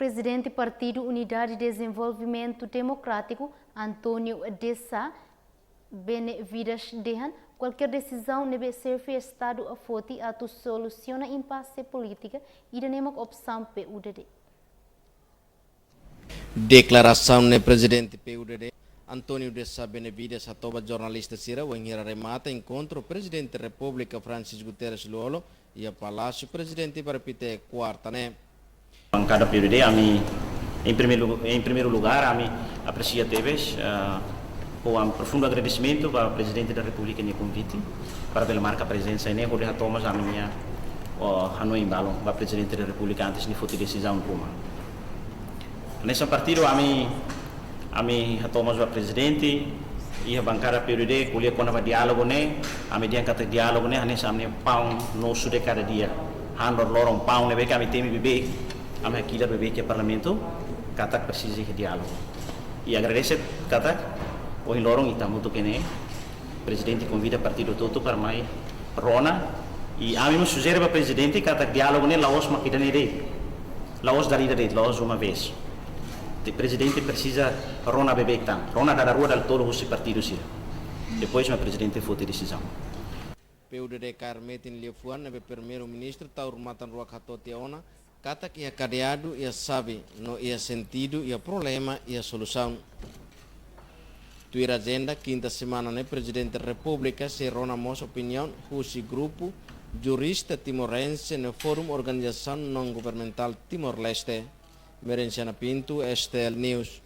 presidente do Partido Unidade de Desenvolvimento Democrático, Antônio de Sá, Benevidas Dehan, qualquer decisão deve ser Estado a forte a solucionar impasse política e da mesma opção PUDD. Declaração do presidente PUDD, Antônio de Sá Benevides, a toba jornalista Sira, o remata encontro o presidente da República, Francisco Guterres Luolo, e a Palácio Presidente para Pite Quarta, né? Bancada PUDD, em primeiro lugar, aprecio Teves, com um profundo agradecimento para o Presidente da República no convite, para a marca presença e nem vou deixar Thomas a minha Hanoi Embalo, para o Presidente da República antes de fazer decisão em Roma. Nesse partido, a Thomas o Presidente e a bancada PUDD, colher com o diálogo, a medida que o diálogo, a nessa pão nosso de cada dia, handor lorong pão, que a tem bebê, a minha quilha bebê que é parlamento, que precisa de diálogo. E agradeço que o lorong está muito que o Presidente convida o partido todo para mais Rona e a mim sugere para o Presidente que o diálogo não laos maquida nele, laos da lida dele, laos uma vez. O Presidente precisa Rona bebê que Rona da rua do todo o partido sim. Depois o Presidente foi a decisão. PUDD Carmetin Liefuan, o primeiro-ministro, Taur Matan Ruakatoteona, kata que é cadeado e sabe, não é sentido, e o problema e a solução. Tua agenda, quinta semana, né, Presidente da República, se rona nossa opinião, Husi Grupo, jurista timorense no Fórum Organização Não Governamental Timor-Leste. Merenciana Pinto, STL News.